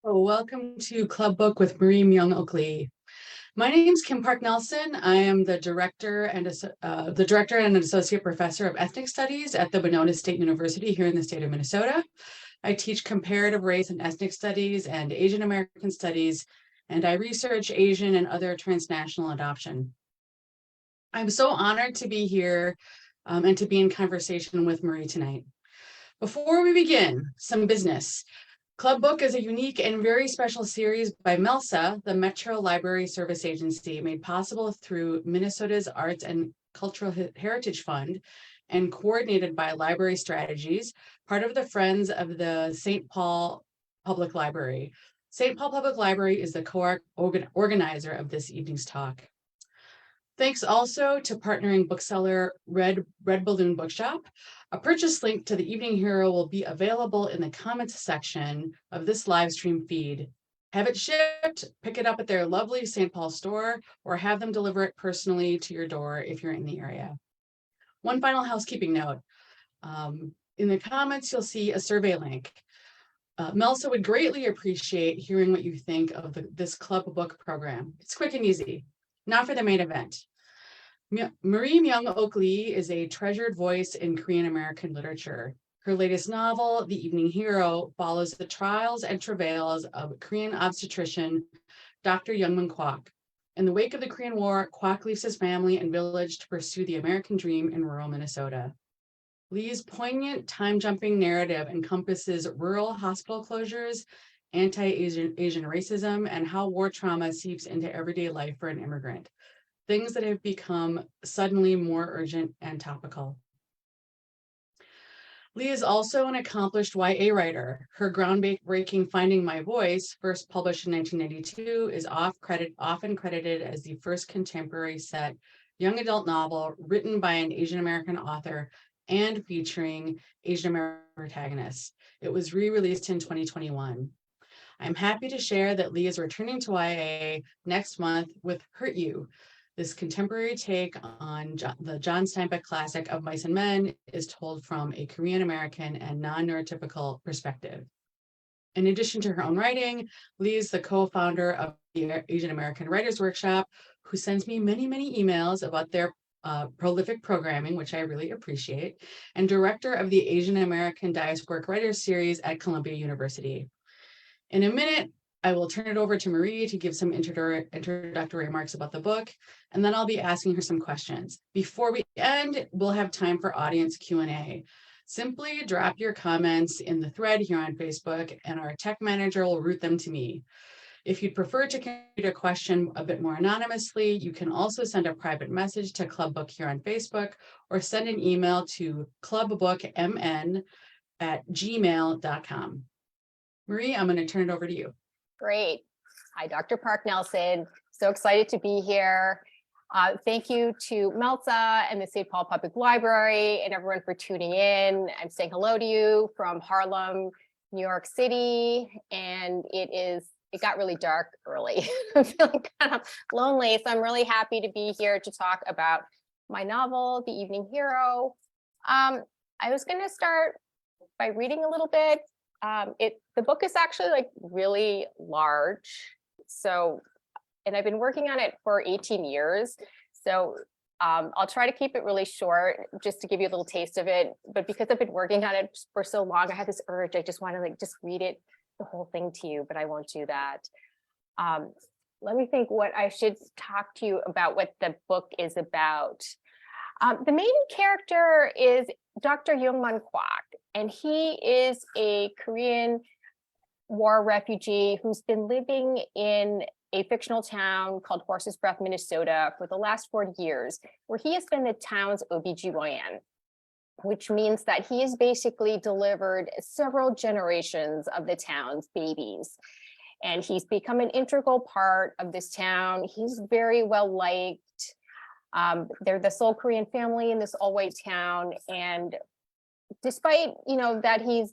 Welcome to Club Book with Marie Myung-Ok Lee. My name is Kim Park Nelson. I am the director and an associate professor of ethnic studies at the Winona State University here in the state of Minnesota. I teach comparative race and ethnic studies and Asian American studies, and I research Asian and other transnational adoption. I'm so honored to be here and to be in conversation with Marie tonight. Before we begin, some business. Club Book is a unique and very special series by MELSA, the Metro Library Service Agency, made possible through Minnesota's Arts and Cultural Heritage Fund and coordinated by Library Strategies, part of the Friends of the St. Paul Public Library. St. Paul Public Library is the co-organizer of this evening's talk. Thanks also to partnering bookseller Red Balloon Bookshop. A purchase link to the Evening Hero will be available in the comments section of this live stream feed. Have it shipped, pick it up at their lovely St. Paul store, or have them deliver it personally to your door if you're in the area. One final housekeeping note. In the comments, you'll see a survey link. MELSA would greatly appreciate hearing what you think of this Club Book program. It's quick and easy. Now for the main event. Marie Myung-Ok Lee is a treasured voice in Korean American literature. Her latest novel, The Evening Hero, follows the trials and travails of Korean obstetrician Dr. Yungman Kwak. In the wake of the Korean War, Kwak leaves his family and village to pursue the American dream in rural Minnesota. Lee's poignant time-jumping narrative encompasses rural hospital closures, anti-Asian racism, and how war trauma seeps into everyday life for an immigrant, things that have become suddenly more urgent and topical. Lee is also an accomplished YA writer. Her groundbreaking Finding My Voice, first published in 1992, is often credited as the first contemporary set young adult novel written by an Asian American author and featuring Asian American protagonists. It was re-released in 2021. I'm happy to share that Lee is returning to YA next month with Hurt You. This contemporary take on the John Steinbeck classic of Mice and Men is told from a Korean American and non-neurotypical perspective. In addition to her own writing, Lee is the co-founder of the Asian American Writers Workshop, who sends me many, many emails about their prolific programming, which I really appreciate, and director of the Asian American Diasporic Writers series at Columbia University. In a minute, I will turn it over to Marie to give some introductory remarks about the book, and then I'll be asking her some questions. Before we end, we'll have time for audience Q&A. Simply drop your comments in the thread here on Facebook, and our tech manager will route them to me. If you'd prefer to contribute a question a bit more anonymously, you can also send a private message to Club Book here on Facebook, or send an email to clubbookmn@gmail.com. Marie, I'm going to turn it over to you. Great. Hi, Dr. Park Nelson. So excited to be here. Thank you to MELSA and the St. Paul Public Library and everyone for tuning in. I'm saying hello to you from Harlem, New York City, and it got really dark early. I'm feeling kind of lonely, so I'm really happy to be here to talk about my novel, The Evening Hero. I was going to start by reading a little bit. The book is actually like really large. So, and I've been working on it for 18 years. So I'll try to keep it really short just to give you a little taste of it. But because I've been working on it for so long, I had this urge. I just want to just read it, the whole thing to you, but I won't do that. Let me think what I should talk to you about what the book is about. The main character is Dr. Yungman Kwak, and he is a Korean war refugee who's been living in a fictional town called Horse's Breath, Minnesota for the last 40 years, where he has been the town's OBGYN, which means that he has basically delivered several generations of the town's babies. And he's become an integral part of this town. He's very well liked. They're the sole Korean family in this all-white town, and despite that he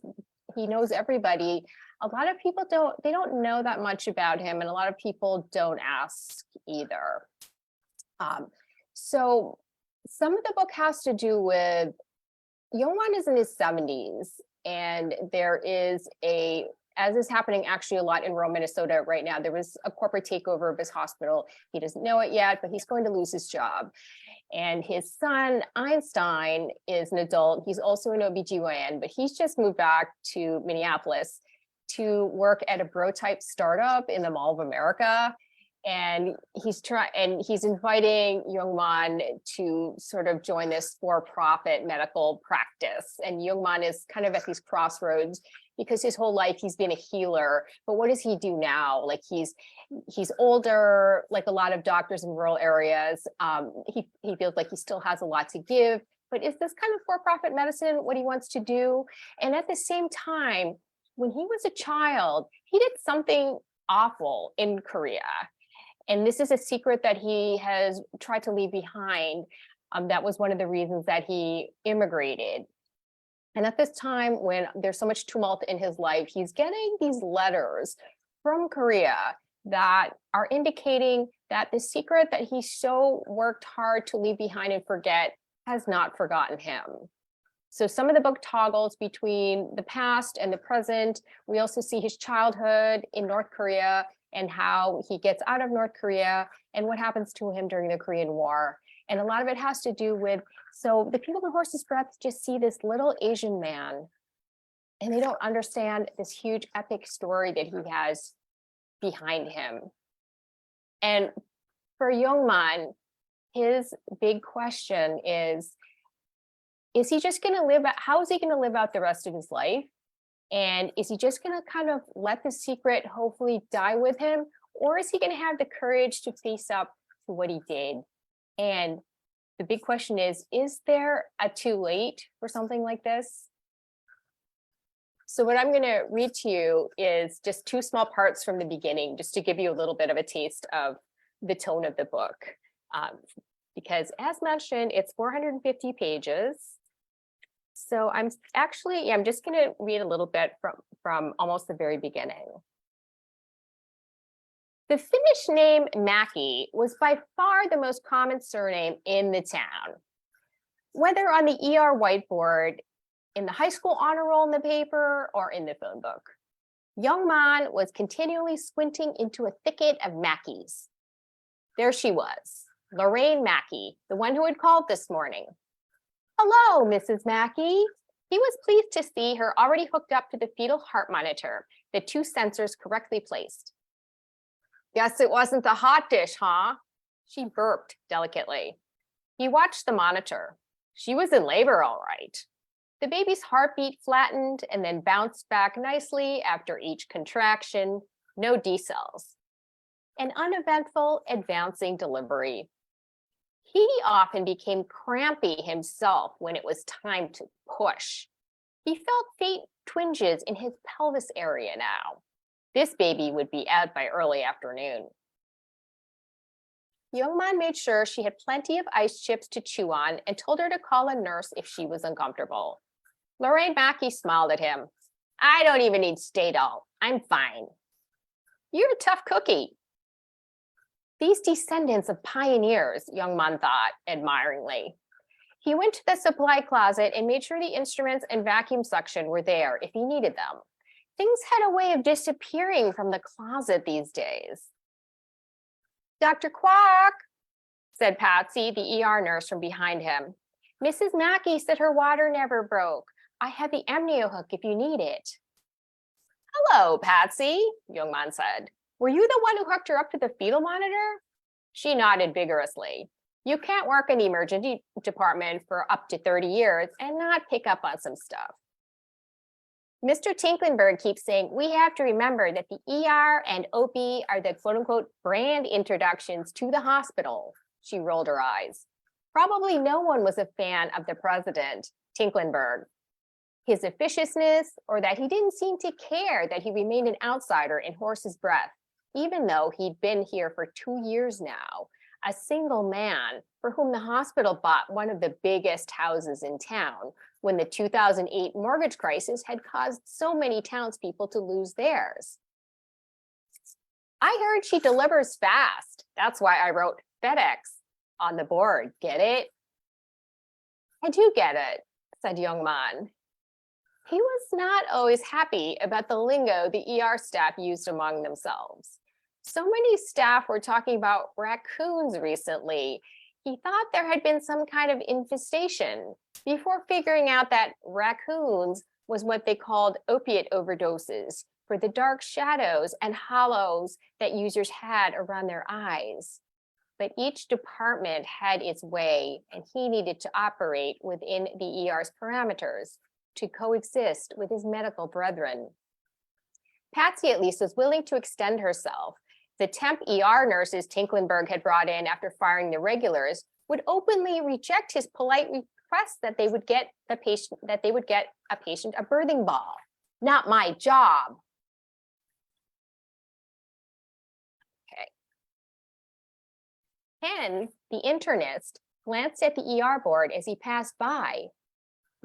knows everybody, a lot of people don't know that much about him, and a lot of people don't ask either. So some of the book has to do with Yungman is in his 70s, and there is a as is happening actually a lot in rural Minnesota right now. There was a corporate takeover of his hospital. He doesn't know it yet, but he's going to lose his job. And his son, Einstein, is an adult. He's also an OBGYN, but he's just moved back to Minneapolis to work at a bro type startup in the Mall of America. And he's inviting Yungman to sort of join this for-profit medical practice. And Yungman is kind of at these crossroads because his whole life he's been a healer. But what does he do now? Like he's older, like a lot of doctors in rural areas. He feels like he still has a lot to give. But is this kind of for-profit medicine what he wants to do? And at the same time, when he was a child, he did something awful in Korea. And this is a secret that he has tried to leave behind. That was one of the reasons that he immigrated. And at this time, when there's so much tumult in his life, he's getting these letters from Korea that are indicating that the secret that he so worked hard to leave behind and forget has not forgotten him. So some of the book toggles between the past and the present. We also see his childhood in North Korea and how he gets out of North Korea and what happens to him during the Korean War. And a lot of it has to do with, so the people in Horse's Breath just see this little Asian man and they don't understand this huge epic story that he has behind him. And for Yungman, his big question is he just gonna live out, how is he gonna live out the rest of his life? And is he just going to kind of let the secret hopefully die with him? Or is he going to have the courage to face up to what he did? And the big question is there a too late for something like this? So what I'm going to read to you is just two small parts from the beginning, just to give you a little bit of a taste of the tone of the book. Because as mentioned, it's 450 pages. So I'm just going to read a little bit from almost the very beginning. The Finnish name Mackie was by far the most common surname in the town. Whether on the ER whiteboard, in the high school honor roll in the paper, or in the phone book, Yungman was continually squinting into a thicket of Mackies. There she was, Lorraine Mackie, the one who had called this morning. Hello, Mrs. Mackie. He was pleased to see her already hooked up to the fetal heart monitor, the two sensors correctly placed. Guess it wasn't the hot dish, huh? She burped delicately. He watched the monitor. She was in labor, all right. The baby's heartbeat flattened and then bounced back nicely after each contraction, no decels. An uneventful advancing delivery. He often became crampy himself when it was time to push. He felt faint twinges in his pelvis area now. This baby would be out by early afternoon. Yungman made sure she had plenty of ice chips to chew on and told her to call a nurse if she was uncomfortable. Lorraine Mackie smiled at him. I don't even need Stadol. I'm fine. You're a tough cookie. These descendants of pioneers, Yungman thought admiringly. He went to the supply closet and made sure the instruments and vacuum suction were there if he needed them. Things had a way of disappearing from the closet these days. Dr. Kwak, said Patsy, the ER nurse from behind him. Mrs. Mackie said her water never broke. I have the amnio hook if you need it. Hello, Patsy, Yungman said. Were you the one who hooked her up to the fetal monitor? She nodded vigorously. You can't work in the emergency department for up to 30 years and not pick up on some stuff. Mr. Tinklenberg keeps saying we have to remember that the ER and OP are the quote unquote brand introductions to the hospital. She rolled her eyes. Probably no one was a fan of the president, Tinklenberg. His officiousness, or that he didn't seem to care that he remained an outsider in Horse's Breath, even though he'd been here for 2 years now, a single man for whom the hospital bought one of the biggest houses in town when the 2008 mortgage crisis had caused so many townspeople to lose theirs. I heard she delivers fast. That's why I wrote FedEx on the board. Get it? I do get it, said Yungman. He was not always happy about the lingo the ER staff used among themselves. So many staff were talking about raccoons recently. He thought there had been some kind of infestation before figuring out that raccoons was what they called opiate overdoses for the dark shadows and hollows that users had around their eyes. But each department had its way, and he needed to operate within the ER's parameters to coexist with his medical brethren. Patsy, at least, was willing to extend herself. The temp ER nurses Tinklenberg had brought in after firing the regulars would openly reject his polite request that they would get a patient a birthing ball. Not my job. Okay. Ken, the internist, glanced at the ER board as he passed by.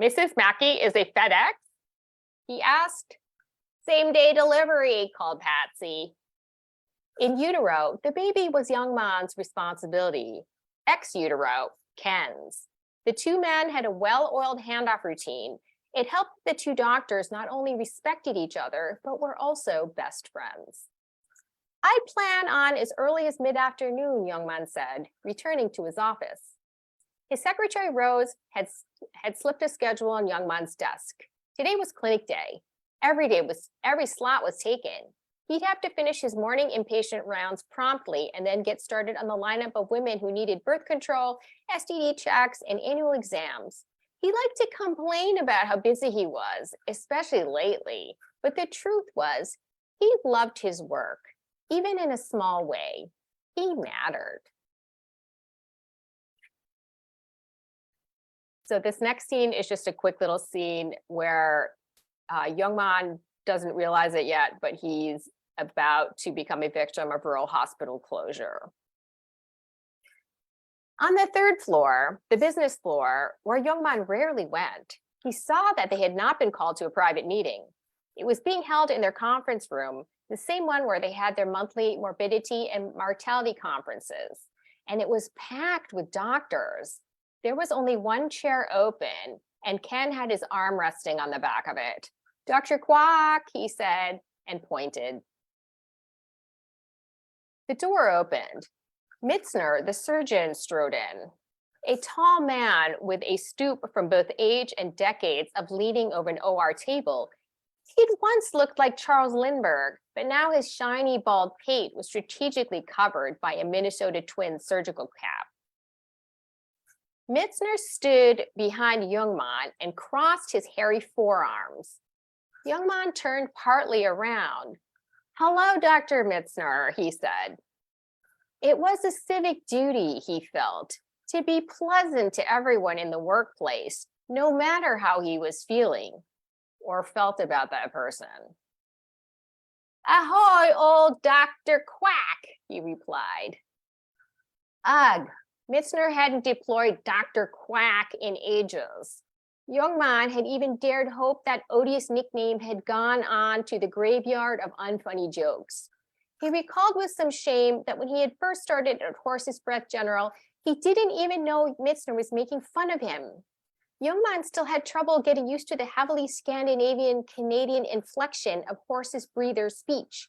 Mrs. Mackey is a FedEx? He asked. Same day delivery, called Patsy. In utero, the baby was Yungman's responsibility. Ex utero, Ken's. The two men had a well-oiled handoff routine. It helped the two doctors not only respected each other, but were also best friends. I plan on as early as mid-afternoon, Yungman said, returning to his office. His secretary, Rose, had slipped a schedule on Yungman's desk. Today was clinic day. Every slot was taken. He'd have to finish his morning inpatient rounds promptly and then get started on the lineup of women who needed birth control, STD checks, and annual exams. He liked to complain about how busy he was, especially lately. But the truth was, he loved his work, even in a small way. He mattered. So this next scene is just a quick little scene where Yungman doesn't realize it yet, but he's about to become a victim of rural hospital closure. On the third floor, the business floor, where Yungman rarely went, he saw that they had not been called to a private meeting. It was being held in their conference room, the same one where they had their monthly morbidity and mortality conferences. And it was packed with doctors. There was only one chair open, and Ken had his arm resting on the back of it. Dr. Kwak, he said, and pointed. The door opened. Mitzner, the surgeon, strode in. A tall man with a stoop from both age and decades of leaning over an OR table. He'd once looked like Charles Lindbergh, but now his shiny bald pate was strategically covered by a Minnesota Twins surgical cap. Mitzner stood behind Yungman and crossed his hairy forearms. Yungman turned partly around. Hello, Dr. Mitzner, he said. It was a civic duty, he felt, to be pleasant to everyone in the workplace, no matter how he was feeling or felt about that person. Ahoy, old Dr. Kwak, he replied. Ugh, Mitzner hadn't deployed Dr. Kwak in ages. Yungman had even dared hope that odious nickname had gone on to the graveyard of unfunny jokes. He recalled with some shame that when he had first started at Horse's Breath General, he didn't even know Mitzner was making fun of him. Yungman still had trouble getting used to the heavily Scandinavian Canadian inflection of Horse's breather speech.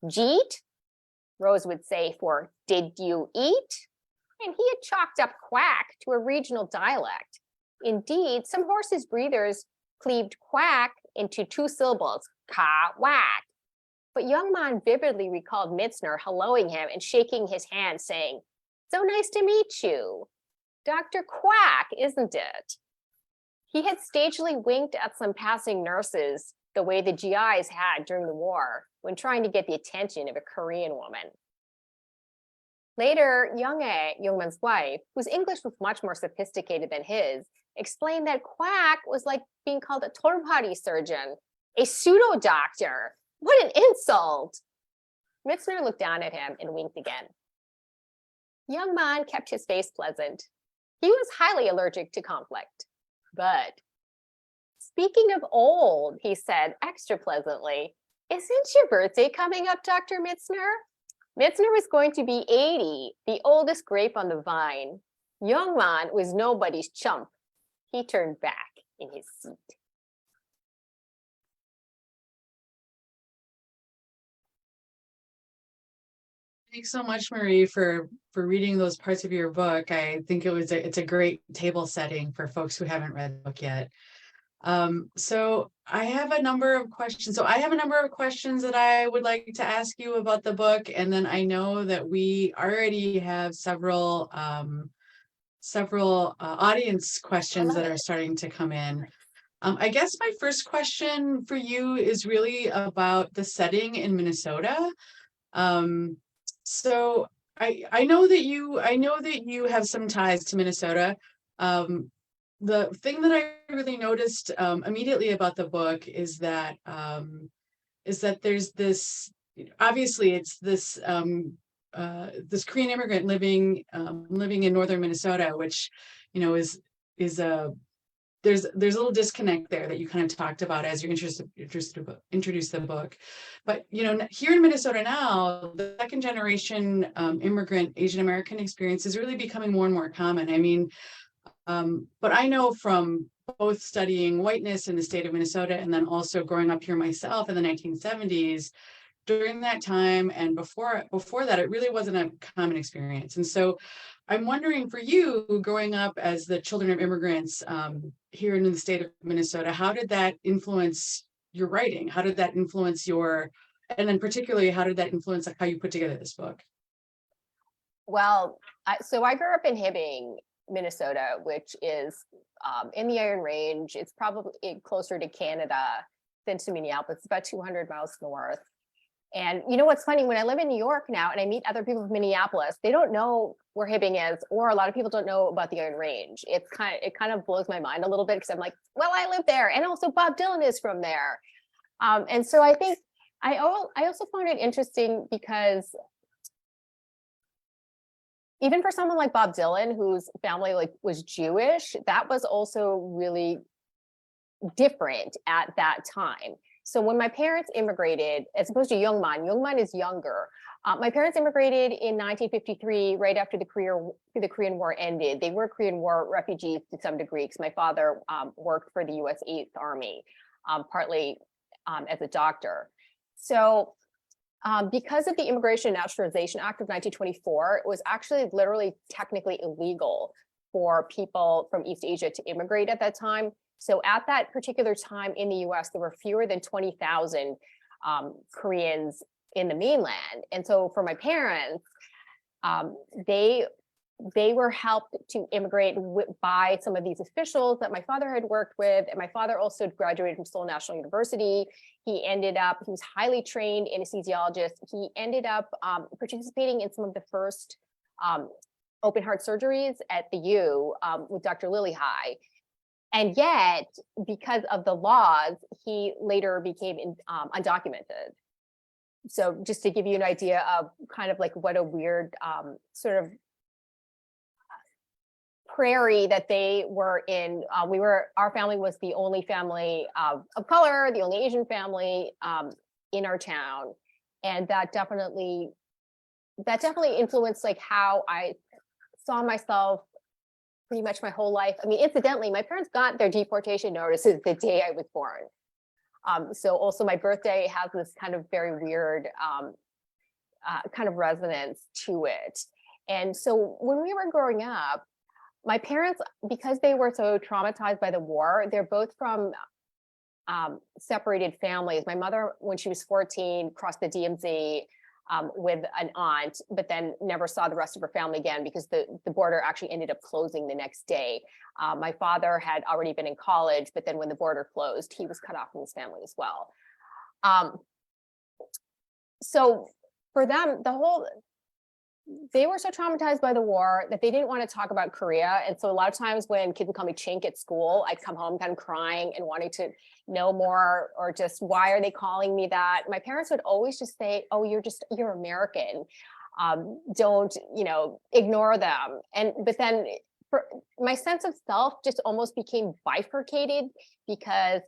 Jeet? Rose would say for, did you eat? And he had chalked up quack to a regional dialect. Indeed, some Horse's breathers cleaved quack into two syllables, ka-whack. But Yungman vividly recalled Mitzner helloing him and shaking his hand, saying, so nice to meet you. Dr. Kwak, isn't it? He had stagely winked at some passing nurses the way the GIs had during the war when trying to get the attention of a Korean woman. Later, Yungman's wife, whose English was much more sophisticated than his, explained that Kwak was like being called a torpadi surgeon, a pseudo-doctor. What an insult! Mitzner looked down at him and winked again. Yungman kept his face pleasant. He was highly allergic to conflict. But speaking of old, he said extra pleasantly, isn't your birthday coming up, Dr. Mitzner? Mitzner was going to be 80, the oldest grape on the vine. Yungman was nobody's chump. He turned back in his seat. Thanks so much, Marie, for reading those parts of your book. I think it's a great table setting for folks who haven't read the book yet. So I have a number of questions. So I have a number of questions that I would like to ask you about the book, and then I know that we already have several audience questions that are starting to come in. I guess my first question for you is really about the setting in Minnesota. So I know that you have some ties to Minnesota. The thing that I really noticed immediately about the book is that there's this, obviously it's this this Korean immigrant living in northern Minnesota, which is a there's a little disconnect there that you kind of talked about as you introduced the book. But here in Minnesota now, the second generation immigrant Asian American experience is really becoming more and more common. I mean, but I know from both studying whiteness in the state of Minnesota and then also growing up here myself in the 1970s, during that time and before that, it really wasn't a common experience. And so I'm wondering, for you, growing up as the children of immigrants here in the state of Minnesota, how did that influence your writing? How did that influence and then particularly, how did that influence how you put together this book? Well, so I grew up in Hibbing, Minnesota, which is in the Iron Range. It's probably closer to Canada than to Minneapolis. It's about 200 miles north. And you know what's funny, when I live in New York now and I meet other people from Minneapolis, they don't know where Hibbing is, or a lot of people don't know about the Iron Range. It kind of blows my mind a little bit, because I'm like, well, I live there, and also Bob Dylan is from there. And so I think I also found it interesting because even for someone like Bob Dylan, whose family was Jewish, that was also really different at that time. So when my parents immigrated, as opposed to Yungman is younger. My parents immigrated in 1953, right after the Korean War ended. They were Korean War refugees to some degree, because my father worked for the U.S. 8th Army, partly as a doctor. So because of the Immigration and Naturalization Act of 1924, it was actually literally technically illegal for people from East Asia to immigrate at that time. So at that particular time in the US, there were fewer than 20,000 Koreans in the mainland. And so for my parents, they were helped to immigrate by some of these officials that my father had worked with. And my father also graduated from Seoul National University. He was highly trained anesthesiologist. He ended up participating in some of the first open heart surgeries at the U with Dr. Lily High. And yet, because of the laws, he later became undocumented. So just to give you an idea of kind of like what a weird sort of prairie that they were in. Our family was the only family of color, the only Asian family in our town. And that definitely influenced like how I saw myself pretty much my whole life. I mean, incidentally, my parents got their deportation notices the day I was born. So also my birthday has this kind of very weird kind of resonance to it. And so when we were growing up, my parents, because they were so traumatized by the war, they're both from separated families. My mother, when she was 14, crossed the DMZ with an aunt, but then never saw the rest of her family again, because the border actually ended up closing the next day. My father had already been in college, but then when the border closed, he was cut off from his family as well. So for them, they were so traumatized by the war that they didn't want to talk about Korea. And so a lot of times when kids would call me chink at school, I'd come home kind of crying and wanting to know more, or just, why are they calling me that? My parents would always just say, oh, you're American. Don't, ignore them. But then my sense of self just almost became bifurcated, because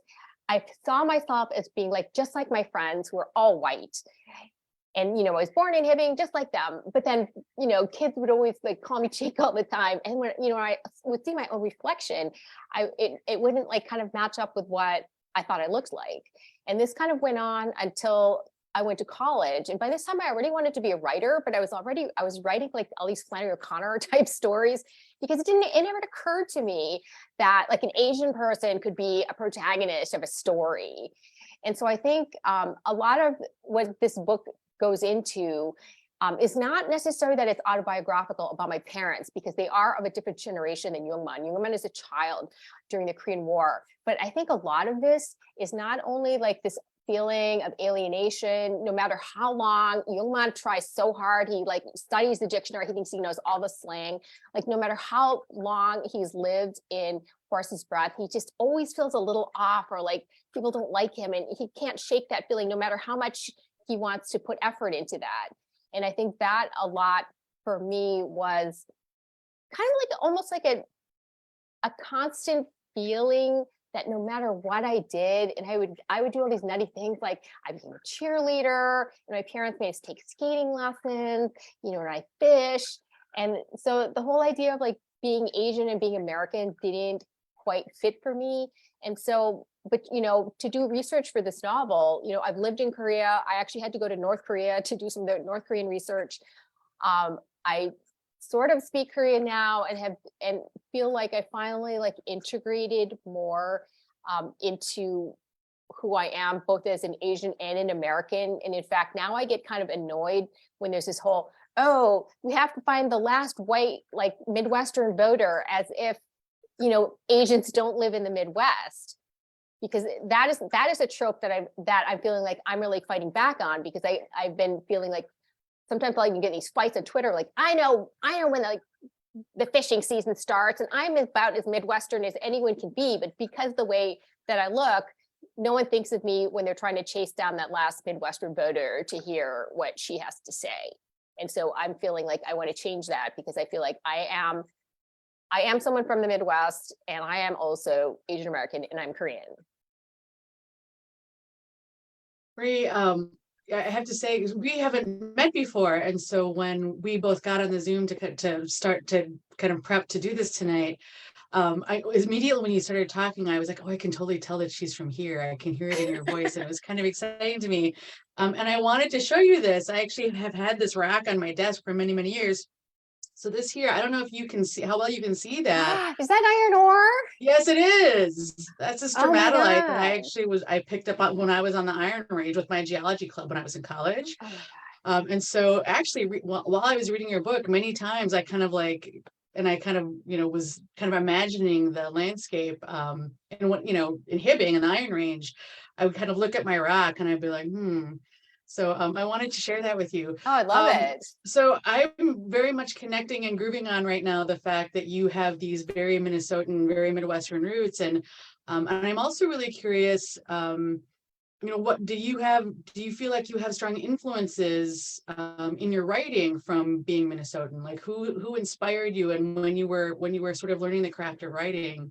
I saw myself as being just like my friends who are all white. And, I was born in Hibbing just like them. But then, kids would always call me Chick all the time. And when, I would see my own reflection, it wouldn't kind of match up with what I thought I looked like. And this kind of went on until I went to college, and by this time I already wanted to be a writer, but I was writing like all these Flannery O'Connor type stories, because it never occurred to me that like an Asian person could be a protagonist of a story. And so I think a lot of what this book goes into is not necessarily that it's autobiographical about my parents, because they are of a different generation than Yungman. Yungman is a child during the Korean War. But I think a lot of this is not only like this feeling of alienation, no matter how long Yungman tries so hard, he like studies the dictionary, he thinks he knows all the slang, like no matter how long he's lived in horse's breath, he just always feels a little off, or like people don't like him, and he can't shake that feeling no matter how much he wants to put effort into that. And I think that a lot for me was kind of like almost like a constant feeling that no matter what I did, and I would do all these nutty things, like I became a cheerleader, and my parents made us take skating lessons, and I fish. And so the whole idea of like being Asian and being American didn't quite fit for me. And so, but to do research for this novel, I've lived in Korea. I actually had to go to North Korea to do some of the North Korean research. I sort of speak Korean now, and feel like I finally like integrated more into who I am, both as an Asian and an American. And in fact, now I get kind of annoyed when there's this whole, oh, we have to find the last white, like Midwestern voter, as if, Asians don't live in the Midwest. Because that is a trope that I'm feeling like I'm really fighting back on, because I've been feeling like sometimes I can get these fights on Twitter, like I know when like the fishing season starts, and I'm about as Midwestern as anyone can be, but because the way that I look, no one thinks of me when they're trying to chase down that last Midwestern voter to hear what she has to say. And so I'm feeling like I want to change that, because I feel like I am someone from the Midwest, and I am also Asian American, and I'm Korean. I have to say, we haven't met before, and so when we both got on the Zoom to start to kind of prep to do this tonight, I immediately when you started talking, I was like, oh, I can totally tell that she's from here. I can hear it in your voice, and it was kind of exciting to me. And I wanted to show you this. I actually have had this rack on my desk for many, many years. So this here, I don't know if you can see how well you can see that. Is that iron ore? Yes, it is. That's a stromatolite that God. I picked up on when I was on the Iron Range with my geology club when I was in college. Oh my God. And so actually, while I was reading your book, many times I kind of like, and I kind of, was kind of imagining the landscape and what, in Hibbing and the Iron Range, I would kind of look at my rock and I'd be like, So I wanted to share that with you. Oh, I love it. So I'm very much connecting and grooving on right now the fact that you have these very Minnesotan, very Midwestern roots. And I'm also really curious, what do you feel like you have strong influences in your writing from being Minnesotan? Like who inspired you? And when you were sort of learning the craft of writing,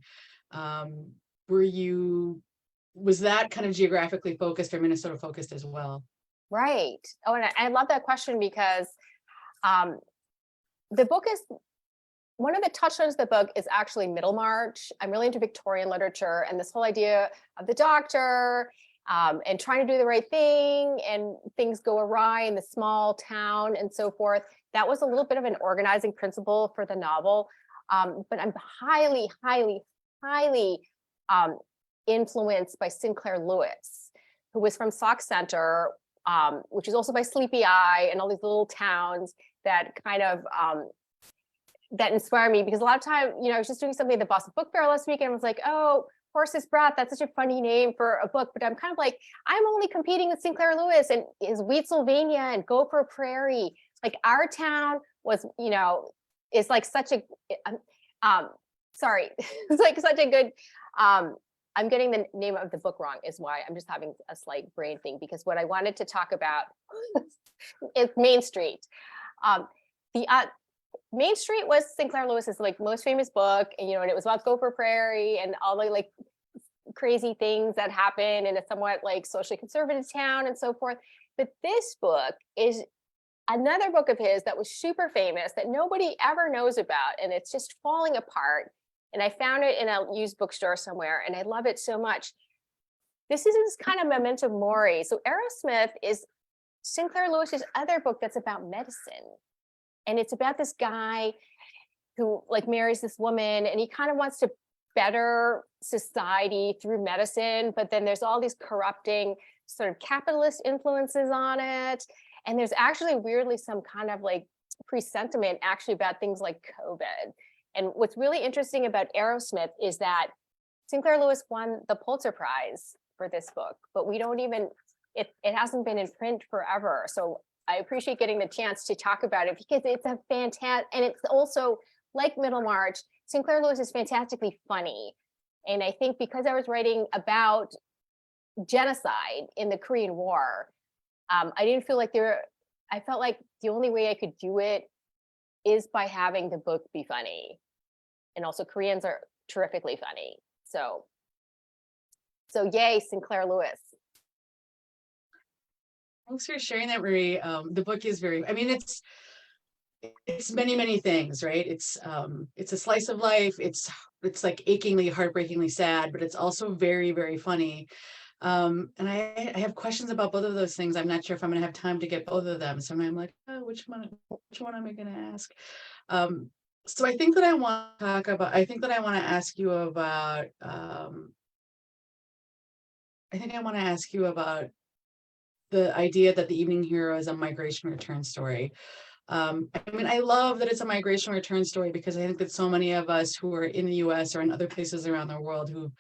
was that kind of geographically focused or Minnesota focused as well? Right. Oh, and I love that question, because the book is, one of the touchstones of the book is actually Middlemarch. I'm really into Victorian literature, and this whole idea of the doctor and trying to do the right thing, and things go awry in the small town and so forth. That was a little bit of an organizing principle for the novel. But I'm highly, highly, highly influenced by Sinclair Lewis, who was from Sauk Center, which is also by Sleepy Eye, and all these little towns that kind of that inspire me. Because a lot of time, I was just doing something at the Boston Book Fair last week, and I was like, oh, Horse's Breath, that's such a funny name for a book. But I'm kind of like, I'm only competing with Sinclair Lewis and his Wheatsylvania and Gopher Prairie. Like our town was, is like such a, sorry, it's like such a good, I'm getting the name of the book wrong is why I'm just having a slight brain thing, because what I wanted to talk about is Main Street. The Main Street was Sinclair Lewis's like most famous book, and and it was about Gopher Prairie and all the like crazy things that happen in a somewhat like socially conservative town and so forth. But this book is another book of his that was super famous that nobody ever knows about, and it's just falling apart. And I found it in a used bookstore somewhere, and I love it so much. This is kind of memento mori. So Aerosmith is Sinclair Lewis's other book that's about medicine. And it's about this guy who like marries this woman and he kind of wants to better society through medicine, but then there's all these corrupting sort of capitalist influences on it. And there's actually weirdly some kind of like presentiment actually about things like COVID. And what's really interesting about Aerosmith is that Sinclair Lewis won the Pulitzer Prize for this book, but we don't even, it hasn't been in print forever. So I appreciate getting the chance to talk about it because it's a fantastic, and it's also like Middlemarch, Sinclair Lewis is fantastically funny. And I think because I was writing about genocide in the Korean War, I didn't feel like I felt like the only way I could do it is by having the book be funny. And also Koreans are terrifically funny. So yay, Sinclair Lewis. Thanks for sharing that, Marie. The book is very, I mean, it's many, many things, right? It's a slice of life. It's like achingly, heartbreakingly sad, but it's also very, very funny. And I have questions about both of those things. I'm not sure if I'm going to have time to get both of them. So I'm like, oh, which one am I going to ask? So I think that I want to talk about, I think that I want to ask you about, the idea that The Evening Hero is a migration return story. I mean, I love that it's a migration return story because I think that so many of us who are in the US or in other places around the world who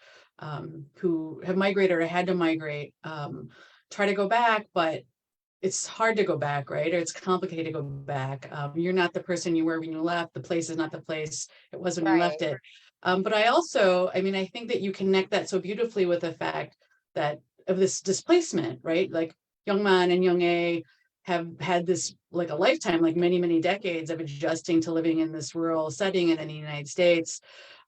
have migrated or had to migrate try to go back, but it's hard to go back, right? Or it's complicated to go back. You're not the person you were when you left. The place is not the place it was when you left it. But I also, I mean, I think that you connect that so beautifully with the fact that of this displacement, right? Like Yungman and Myung-Ok have had this like a lifetime, like many, many decades of adjusting to living in this rural setting in the United States.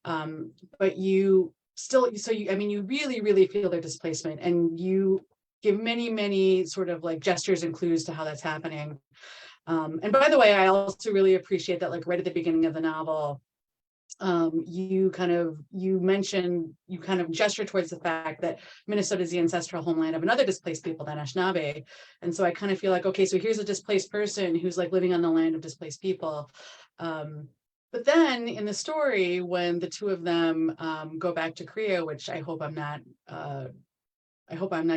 But you still, I mean, you really, really feel their displacement and you give many, many sort of like gestures and clues to how that's happening. And by the way, I also really appreciate that like right at the beginning of the novel, you kind of gesture towards the fact that Minnesota is the ancestral homeland of another displaced people, the Anishinaabe. And so I kind of feel like, okay, so here's a displaced person who's like living on the land of displaced people. But then in the story, when the two of them go back to Korea, which I hope I'm not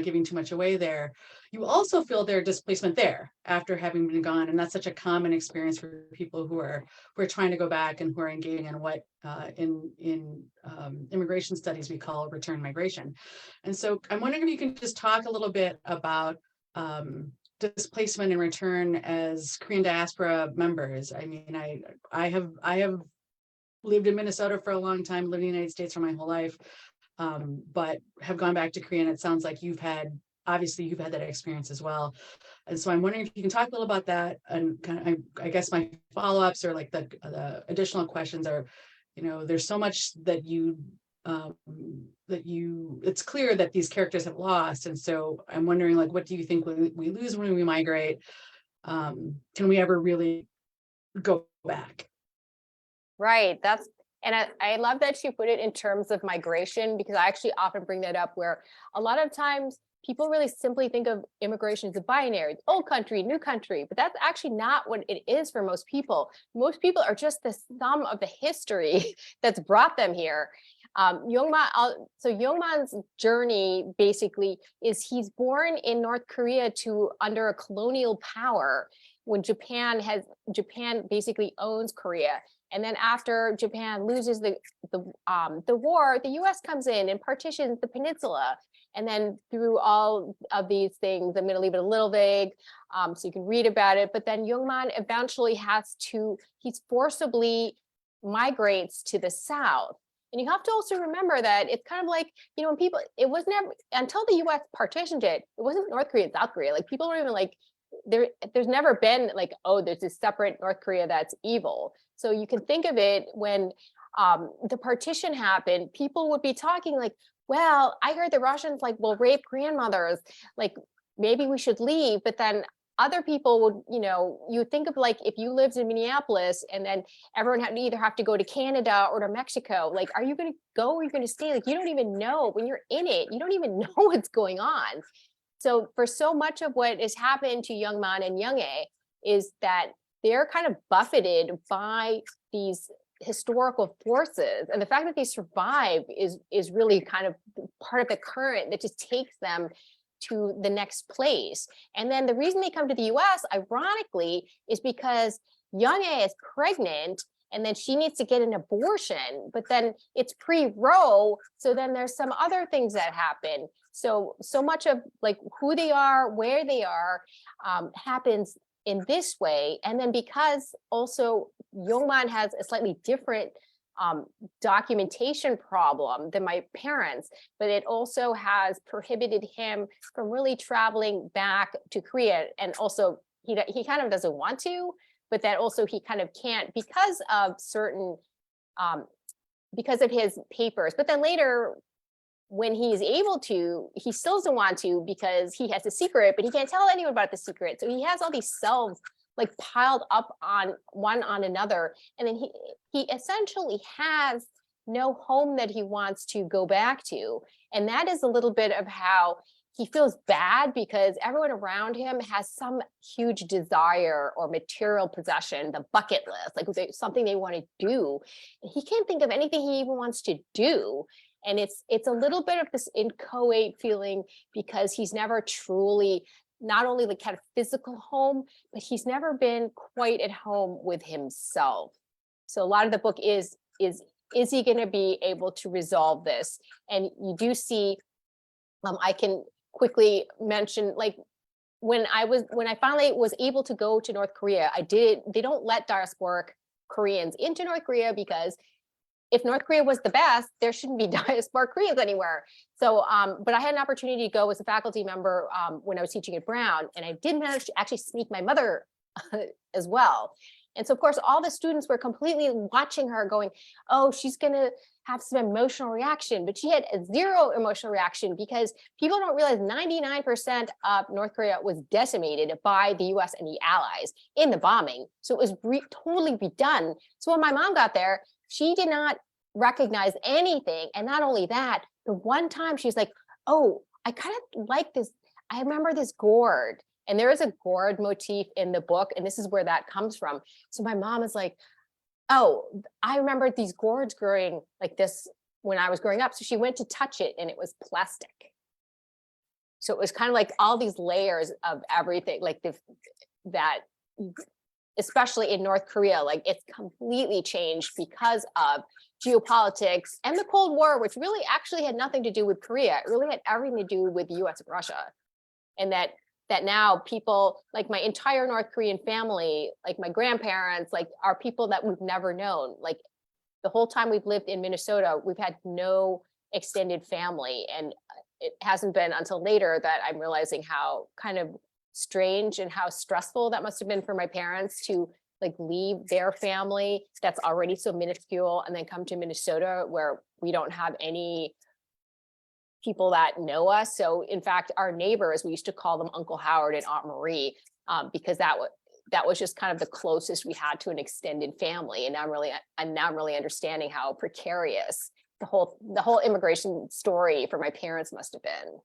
giving too much away there, you also feel their displacement there after having been gone. And that's such a common experience for people who are trying to go back and who are engaging in what in immigration studies we call return migration. And so I'm wondering if you can just talk a little bit about displacement and return as Korean diaspora members. I mean, I have lived in Minnesota for a long time, lived in the United States for my whole life. But have gone back to Korea, and it sounds like you've had that experience as well. And so I'm wondering if you can talk a little about that, and kind of, I guess my follow-ups or like the additional questions are, you know, there's so much that it's clear that these characters have lost. And so I'm wondering, like, what do you think we lose when we migrate? Can we ever really go back? Right, and I love that you put it in terms of migration, because I actually often bring that up where a lot of times people really simply think of immigration as a binary, old country, new country, but that's actually not what it is for most people. Most people are just the sum of the history that's brought them here. Yungman's journey basically is he's born in North Korea under a colonial power when Japan basically owns Korea. And then after Japan loses the war, the US comes in and partitions the peninsula. And then through all of these things, I'm going to leave it a little vague so you can read about it. But then Yungman eventually he forcibly migrates to the South. And you have to also remember that it's kind of like, you know, when it was never, until the US partitioned it wasn't North Korea and South Korea. Like people don't even like, there's never been like, oh, there's this separate North Korea that's evil. So you can think of it when the partition happened, people would be talking like, well, I heard the Russians like will rape grandmothers, like maybe we should leave. But then other people would, you know, you think of like if you lived in Minneapolis and then everyone had to either have to go to Canada or to Mexico, like, are you going to go or are you going to stay? Like, you don't even know when you're in it, you don't even know what's going on. So for so much of what has happened to Yungman and Myung-Ok is that they're kind of buffeted by these historical forces, and the fact that they survive is really kind of part of the current that just takes them to the next place. And then the reason they come to the US, ironically, is because Young-A is pregnant and then she needs to get an abortion, but then it's pre-Roe, so then there's some other things that happen. So much of like who they are, where they are, happens in this way. And then because also Yungman has a slightly different documentation problem than my parents, but it also has prohibited him from really traveling back to Korea. And also he kind of doesn't want to, but that also he kind of can't because of certain, because of his papers. But then later, when he's able to, he still doesn't want to because he has a secret, but he can't tell anyone about the secret. So he has all these selves like piled up on one on another. And then he essentially has no home that he wants to go back to. And that is a little bit of how he feels bad because everyone around him has some huge desire or material possession, the bucket list, like something they want to do. And he can't think of anything he even wants to do. And it's a little bit of this inchoate feeling because he's never truly, not only like had a physical home, but he's never been quite at home with himself. So a lot of the book is he going to be able to resolve this? And you do see, I can quickly mention, like when I finally was able to go to North Korea, they don't let diasporic Koreans into North Korea because if North Korea was the best, there shouldn't be diasporic Koreans anywhere. So, but I had an opportunity to go as a faculty member when I was teaching at Brown, and I did manage to actually sneak my mother as well. And so, of course, all the students were completely watching her going, oh, she's going to have some emotional reaction, but she had a zero emotional reaction because people don't realize 99% of North Korea was decimated by the US and the Allies in the bombing. So it was totally redone. So when my mom got there, she did not recognize anything. And not only that, the one time she's like, oh, I kind of like this. I remember this gourd. And there is a gourd motif in the book. And this is where that comes from. So my mom is like, oh, I remember these gourds growing like this when I was growing up. So she went to touch it and it was plastic. So it was kind of like all these layers of everything, like that, especially in North Korea, like it's completely changed because of geopolitics and the Cold War, which really actually had nothing to do with Korea. It really had everything to do with the US and Russia. And that now people, like my entire North Korean family, like my grandparents, like are people that we've never known. Like the whole time we've lived in Minnesota, we've had no extended family. And it hasn't been until later that I'm realizing how kind of strange and how stressful that must have been for my parents to like leave their family that's already so minuscule and then come to Minnesota where we don't have any people that know us. So in fact, our neighbors, we used to call them Uncle Howard and Aunt Marie because that was just kind of the closest we had to an extended family. And now I'm really understanding how precarious the whole immigration story for my parents must have been.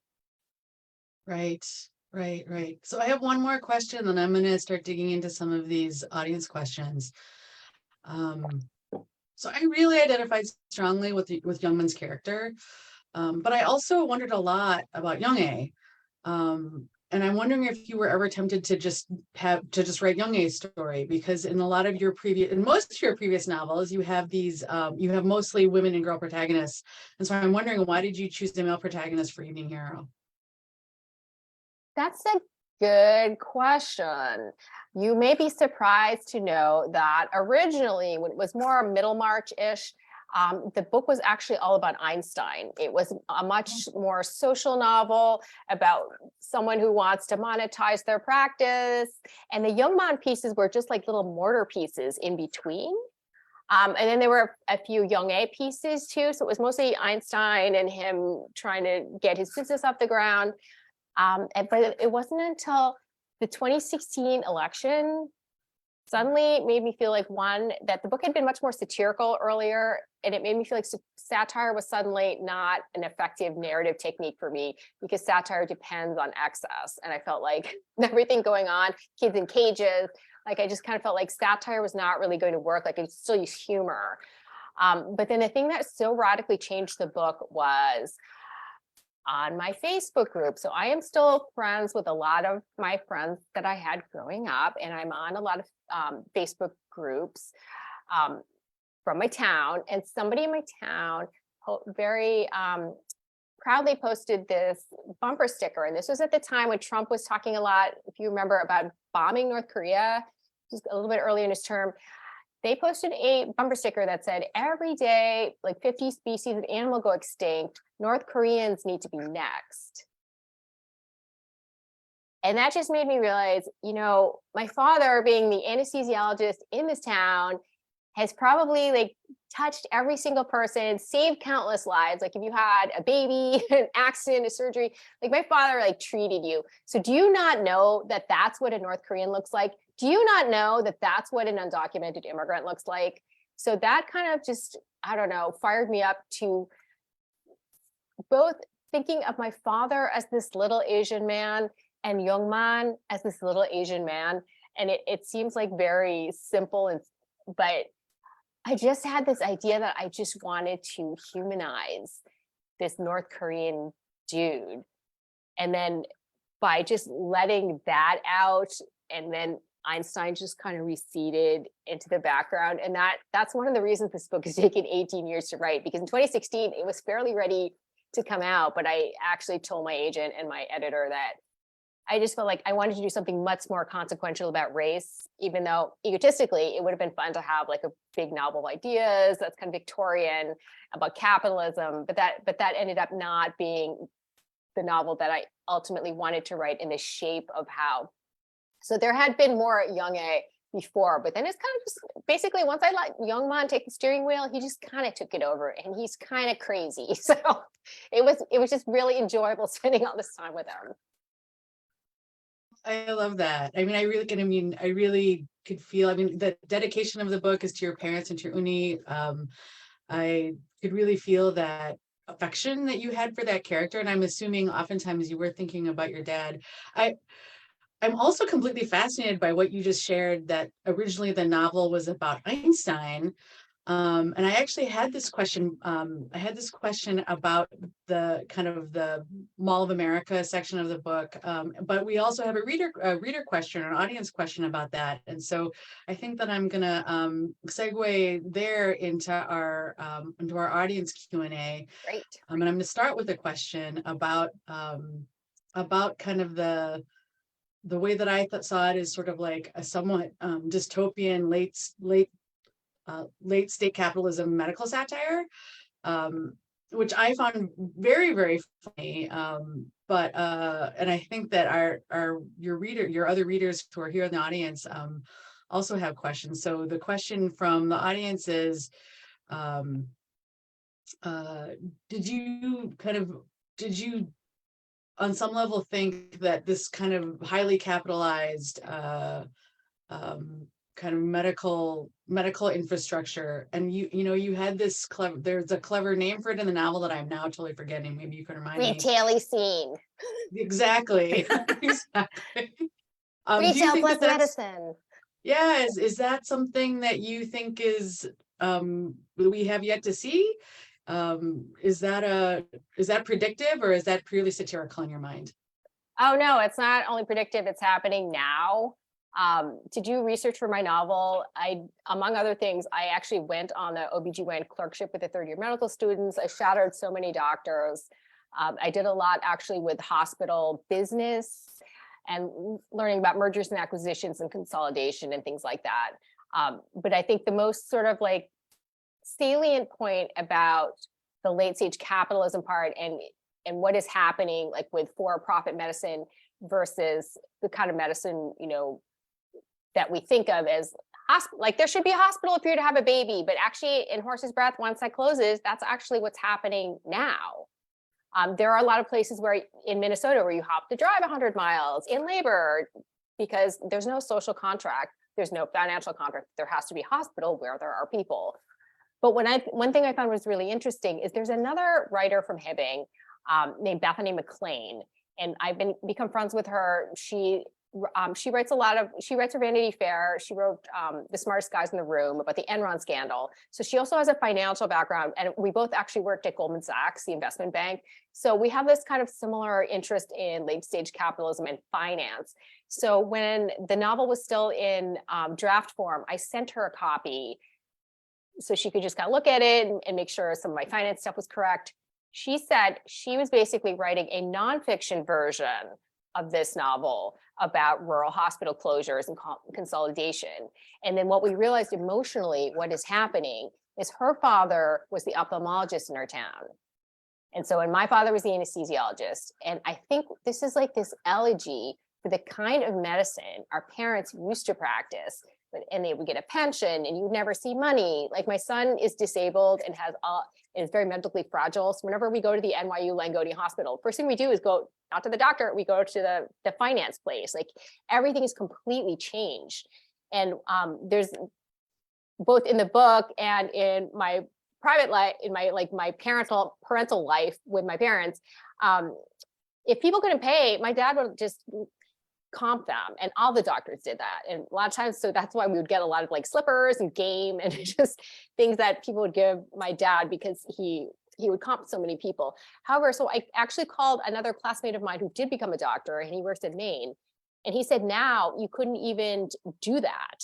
Right. So I have one more question, then I'm going to start digging into some of these audience questions. So I really identified strongly with Youngman's character, but I also wondered a lot about Young-A. And I'm wondering if you were ever tempted to just write Young-A's story, because in most of your previous novels, you have these, you have mostly women and girl protagonists. And so I'm wondering, why did you choose the male protagonist for Evening Hero? That's a good question. You may be surprised to know that originally, when it was more Middlemarch-ish, the book was actually all about Einstein. It was a much more social novel about someone who wants to monetize their practice. And the Yungman pieces were just like little mortar pieces in between. And then there were a few Young-A pieces too. So it was mostly Einstein and him trying to get his business off the ground. But it wasn't until the 2016 election suddenly made me feel like, one, that the book had been much more satirical earlier, and it made me feel like satire was suddenly not an effective narrative technique for me, because satire depends on excess. And I felt like everything going on, kids in cages, like I just kind of felt like satire was not really going to work. Like I could still use humor. But then the thing that so radically changed the book was on my Facebook group. So I am still friends with a lot of my friends that I had growing up, and I'm on a lot of Facebook groups from my town. And somebody in my town very proudly posted this bumper sticker. And this was at the time when Trump was talking a lot, if you remember, about bombing North Korea, just a little bit earlier in his term. They posted a bumper sticker that said, every day, like 50 species of animal go extinct. North Koreans need to be next. And that just made me realize, my father, being the anesthesiologist in this town, has probably like touched every single person, saved countless lives. Like if you had a baby, an accident, a surgery, like my father like treated you. So do you not know that that's what a North Korean looks like? Do you not know that that's what an undocumented immigrant looks like? So that kind of just, I don't know, fired me up to both thinking of my father as this little Asian man and Yungman as this little Asian man. And it seems like very simple, but I just had this idea that I just wanted to humanize this North Korean dude. And then by just letting that out, and then Einstein just kind of receded into the background. And that's one of the reasons this book has taken 18 years to write, because in 2016, it was fairly ready to come out. But I actually told my agent and my editor that I just felt like I wanted to do something much more consequential about race, even though egotistically, it would have been fun to have like a big novel of ideas that's kind of Victorian about capitalism. But that ended up not being the novel that I ultimately wanted to write in the shape of how. So there had been more Young-A before, but then it's kind of just basically, once I let Youngman take the steering wheel, he just kind of took it over, and he's kind of crazy. So it was just really enjoyable spending all this time with him. I love that. I really could feel, the dedication of the book is to your parents and to your uni. I could really feel that affection that you had for that character. And I'm assuming oftentimes you were thinking about your dad. I'm also completely fascinated by what you just shared, that originally the novel was about Einstein. And I actually had this question. I had this question about the kind of the Mall of America section of the book, but we also have a reader question, an audience question about that. And so I think that I'm going to segue there into our audience Q&A. Great. And I'm going to start with a question about kind of the way that I saw it is sort of like a somewhat dystopian late state capitalism medical satire, which I found very, very funny. But and I think that your other readers who are here in the audience also have questions. So the question from the audience is, did you on some level think that this kind of highly capitalized kind of medical infrastructure, and you had this there's a clever name for it in the novel that I'm now totally forgetting, maybe you can remind me. Retail-y scene. Exactly. Exactly. Retail plus medicine. Yeah, is that something that you think is we have yet to see? Is that predictive, or is that purely satirical in your mind? Oh no, it's not only predictive, it's happening now. To do research for my novel, among other things, I actually went on the OBGYN clerkship with the third-year medical students. I shadowed so many doctors. I did a lot actually with hospital business and learning about mergers and acquisitions and consolidation and things like that. But I think the most sort of like salient point about the late stage capitalism part and what is happening like with for-profit medicine versus the kind of medicine, that we think of as like there should be a hospital if you're to have a baby, but actually in horse's breath, once that closes, that's actually what's happening now. There are a lot of places where in Minnesota where you have to drive 100 miles in labor because there's no social contract. there's no financial contract. There has to be a hospital where there are people. But one thing I found was really interesting is there's another writer from Hibbing named Bethany McLean, and I've become friends with her. She writes for Vanity Fair. She wrote The Smartest Guys in the Room about the Enron scandal. So she also has a financial background, and we both actually worked at Goldman Sachs, the investment bank. So we have this kind of similar interest in late stage capitalism and finance. So when the novel was still in draft form, I sent her a copy so she could just kind of look at it and make sure some of my finance stuff was correct. She said she was basically writing a nonfiction version of this novel about rural hospital closures and consolidation. And then what we realized emotionally, what is happening is her father was the ophthalmologist in our town. And so, and my father was the anesthesiologist. And I think this is like this elegy for the kind of medicine our parents used to practice, and they would get a pension and you'd never see money. Like my son is disabled and is very medically fragile. So whenever we go to the NYU Langone Hospital, first thing we do is go not to the doctor, we go to the finance place. Like everything is completely changed. And there's both in the book and in my private life, in my parental life with my parents, if people couldn't pay, my dad would just comp them, and all the doctors did that. And a lot of times, so that's why we would get a lot of like slippers and game and just things that people would give my dad because he would comp so many people. However, so I actually called another classmate of mine who did become a doctor, and he works at Maine, and he said now you couldn't even do that.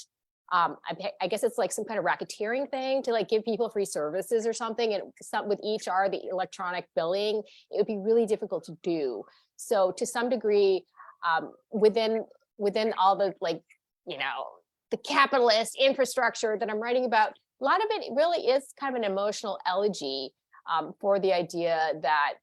I guess it's like some kind of racketeering thing to like give people free services or something. And some with EHR, the electronic billing, it would be really difficult to do. So to some degree, within all the the capitalist infrastructure that I'm writing about, a lot of it really is kind of an emotional elegy for the idea that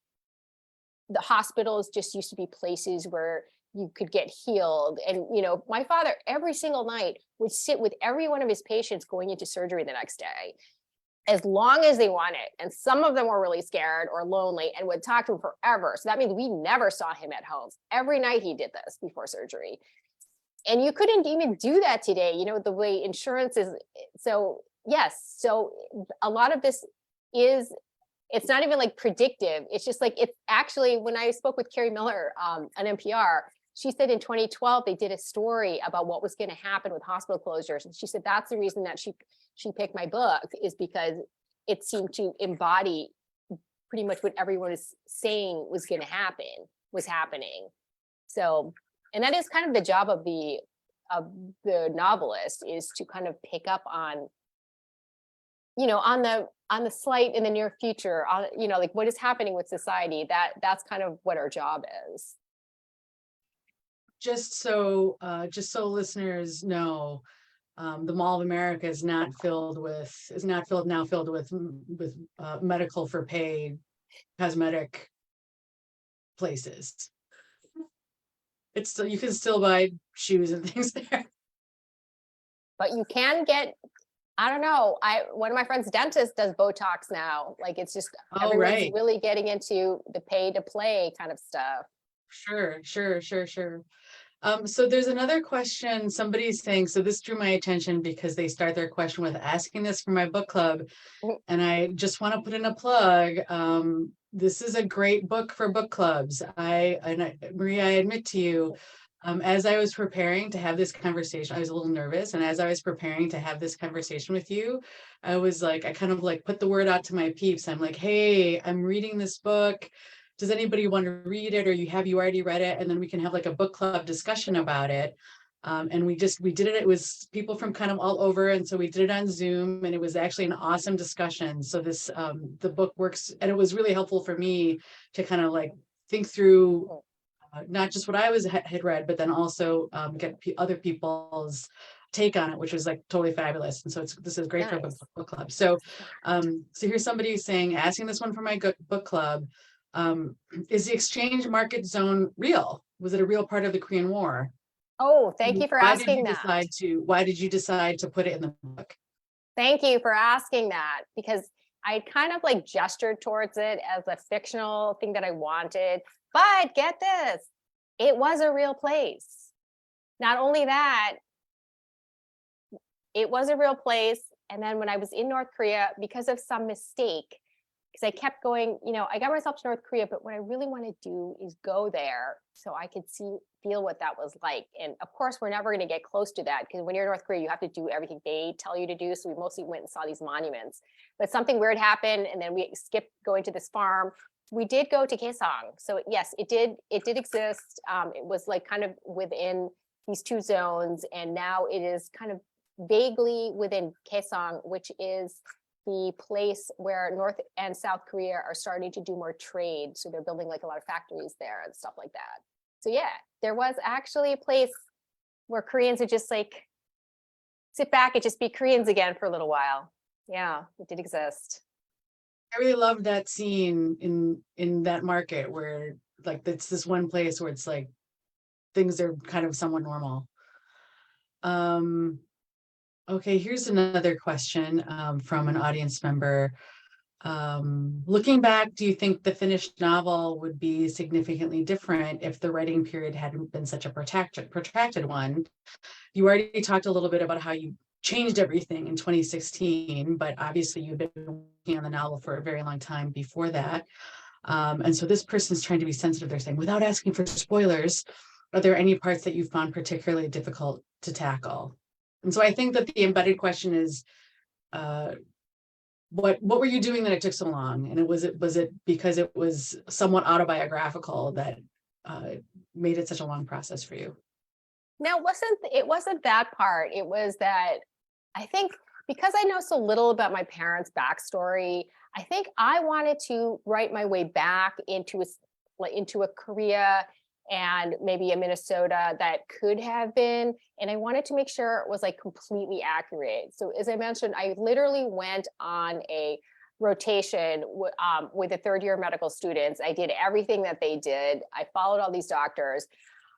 the hospitals just used to be places where you could get healed. And, my father every single night would sit with every one of his patients going into surgery the next day, as long as they wanted. And some of them were really scared or lonely and would talk to him forever. So that means we never saw him at home. Every night he did this before surgery. And you couldn't even do that today, the way insurance is. So yes, so a lot of this it's not even like predictive. It's just like, it's actually, when I spoke with Carrie Miller on NPR, she said in 2012, they did a story about what was going to happen with hospital closures. And she said, that's the reason that she picked my book, is because it seemed to embody pretty much what everyone is saying was going to happen, was happening. So, and that is kind of the job of the novelist, is to kind of pick up on, on the slight in the near future, like what is happening with society. That's kind of what our job is. Just so listeners know, the Mall of America is now filled with medical for pay cosmetic places. It's still, you can still buy shoes and things there. But you can get, I don't know, one of my friends' dentist does Botox now. Like it's just, everyone's really getting into the pay to play kind of stuff. Sure. So there's another question somebody's saying, so this drew my attention because they start their question with asking this for my book club. And I just want to put in a plug. This is a great book for book clubs. Maria, I admit to you, as I was preparing to have this conversation, I was a little nervous. And as I was preparing to have this conversation with you, I was like, I kind of like put the word out to my peeps. I'm like, hey, I'm reading this book. Does anybody want to read it, or have you already read it? And then we can have like a book club discussion about it. And we did it. It was people from kind of all over. And so we did it on Zoom, and it was actually an awesome discussion. So this, the book works, and it was really helpful for me to kind of like think through not just what I had read, but then also get other people's take on it, which was like totally fabulous. And so this is great for a book club. So, so here's somebody saying, asking this one for my book club. Is the exchange market zone real? Was it a real part of the Korean War? Oh, thank you for asking that. Why did you decide to put it in the book? Thank you for asking that, because I kind of like gestured towards it as a fictional thing that I wanted. But get this, it was a real place. Not only that, it was a real place. And then when I was in North Korea, because of some mistake, because I kept going, I got myself to North Korea, but what I really want to do is go there so I could feel what that was like. And of course, we're never going to get close to that, because when you're in North Korea, you have to do everything they tell you to do. So we mostly went and saw these monuments, but something weird happened. And then we skipped going to this farm. We did go to Kaesong. So yes, it did exist. It was like kind of within these two zones. And now it is kind of vaguely within Kaesong, which is the place where North and South Korea are starting to do more trade. So they're building like a lot of factories there and stuff like that. So yeah, there was actually a place where Koreans would just like sit back and just be Koreans again for a little while. Yeah, it did exist. I really love that scene in that market where like it's this one place where it's like things are kind of somewhat normal. Okay, here's another question from an audience member. Looking back, do you think the finished novel would be significantly different if the writing period hadn't been such a protracted one? You already talked a little bit about how you changed everything in 2016, but obviously you've been working on the novel for a very long time before that. And so this person's trying to be sensitive. They're saying, without asking for spoilers, are there any parts that you found particularly difficult to tackle? And so I think that the embedded question is, what were you doing that it took so long? And was it because it was somewhat autobiographical that made it such a long process for you? No, it wasn't that part. It was that I think because I know so little about my parents' backstory, I think I wanted to write my way back into a Korea and maybe a Minnesota that could have been, and I wanted to make sure it was like completely accurate. So as I mentioned, I literally went on a rotation with the third year medical students. I did everything that they did. I followed all these doctors.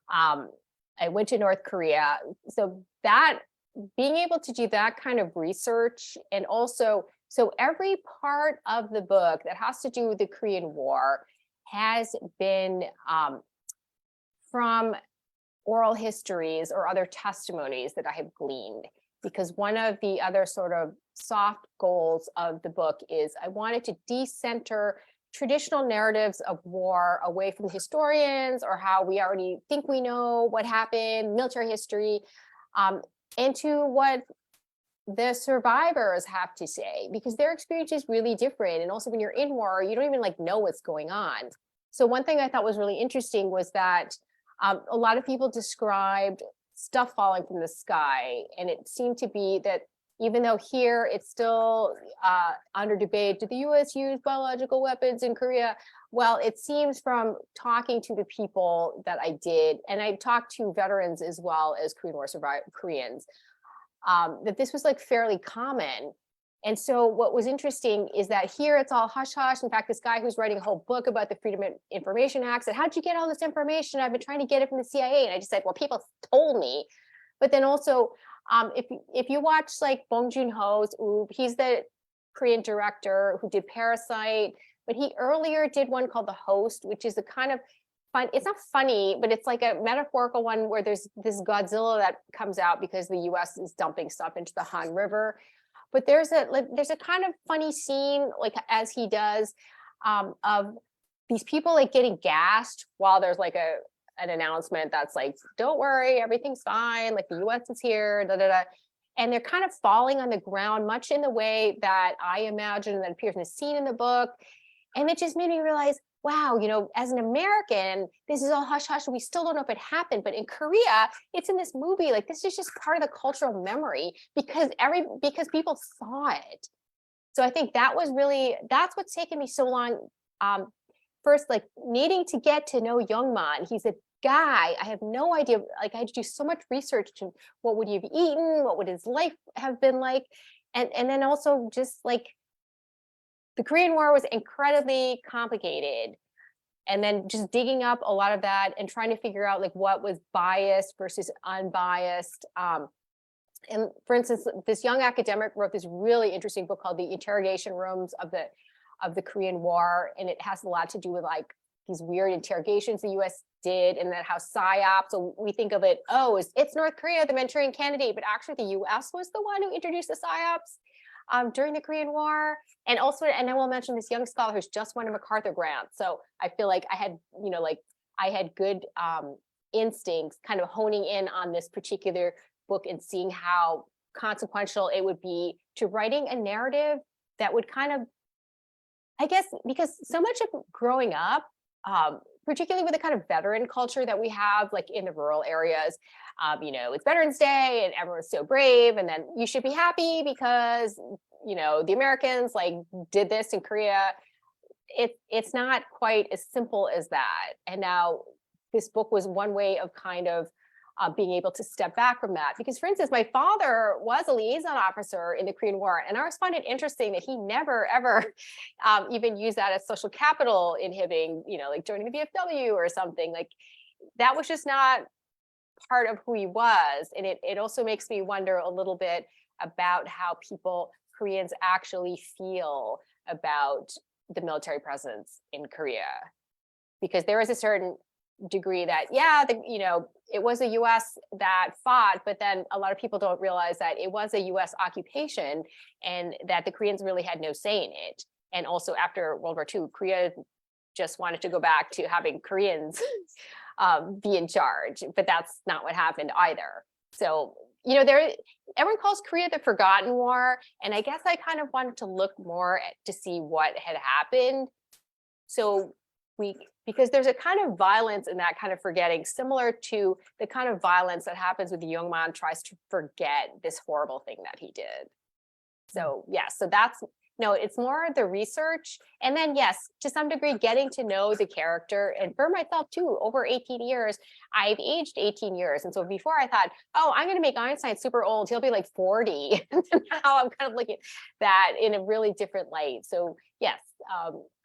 I went to North Korea. So that being able to do that kind of research, and also, so every part of the book that has to do with the Korean War has been from oral histories or other testimonies that I have gleaned. Because one of the other sort of soft goals of the book is I wanted to decenter traditional narratives of war away from historians or how we already think we know what happened, military history, into what the survivors have to say, because their experience is really different. And also when you're in war, you don't even like know what's going on. So one thing I thought was really interesting was that a lot of people described stuff falling from the sky. And it seemed to be that even though here it's still under debate, did the US use biological weapons in Korea? Well, it seems from talking to the people that I did, and I talked to veterans as well as Korean War Koreans, that this was like fairly common. And so what was interesting is that here it's all hush hush. In fact, this guy who's writing a whole book about the Freedom of Information Act said, how'd you get all this information? I've been trying to get it from the CIA. And I just said, well, people told me. But then also, if you watch like Bong Joon-ho's Oob, he's the Korean director who did Parasite, but he earlier did one called The Host, which is a kind of fun, it's not funny, but it's like a metaphorical one where there's this Godzilla that comes out because the US is dumping stuff into the Han River. But there's a kind of funny scene, like as he does, of these people like getting gassed while there's like an announcement that's like, don't worry, everything's fine, like the US is here, da da da. And they're kind of falling on the ground, much in the way that I imagine that appears in a scene in the book. And it just made me realize, wow, as an American, this is all hush hush. We still don't know if it happened, but in Korea, it's in this movie. Like this is just part of the cultural memory because people saw it. So I think that's what's taken me so long. First, like needing to get to know Yungman. He's a guy. I have no idea. Like I had to do so much research to what would he have eaten? What would his life have been like? And then also just like, the Korean War was incredibly complicated. And then just digging up a lot of that and trying to figure out like what was biased versus unbiased. And for instance, this young academic wrote this really interesting book called The Interrogation Rooms of the Korean War. And it has a lot to do with like these weird interrogations the US did, and then how PSYOP, so we think of it, oh, it's North Korea, the Manchurian Candidate, but actually the US was the one who introduced the PSYOPs during the Korean War. And also, and I will mention this young scholar who's just won a MacArthur grant. So I feel like I had, I had good instincts kind of honing in on this particular book and seeing how consequential it would be to writing a narrative that would kind of, I guess, because so much of growing up, particularly with the kind of veteran culture that we have, like in the rural areas, it's Veterans Day and everyone's so brave, and then you should be happy because, the Americans like did this in Korea. It's not quite as simple as that. And now this book was one way of kind of being able to step back from that. Because, for instance, my father was a liaison officer in the Korean War, and I always find it interesting that he never, ever even used that as social capital in him, like joining the VFW or something. Like, that was just not part of who he was. And it also makes me wonder a little bit about how Koreans actually feel about the military presence in Korea. Because there is a certain degree that, it was the US that fought, but then a lot of people don't realize that it was a US occupation and that the Koreans really had no say in it. And also after World War II, Korea just wanted to go back to having Koreans be in charge, but that's not what happened either. So, everyone calls Korea the Forgotten War, and I guess I kind of wanted to look more to see what had happened. So because there's a kind of violence in that kind of forgetting, similar to the kind of violence that happens when the young man tries to forget this horrible thing that he did. So so that's, it's more the research. And then, yes, to some degree, getting to know the character. And for myself too, over 18 years, I've aged 18 years. And so before I thought, oh, I'm going to make Einstein super old. He'll be like 40. And now I'm kind of looking at that in a really different light. So yes,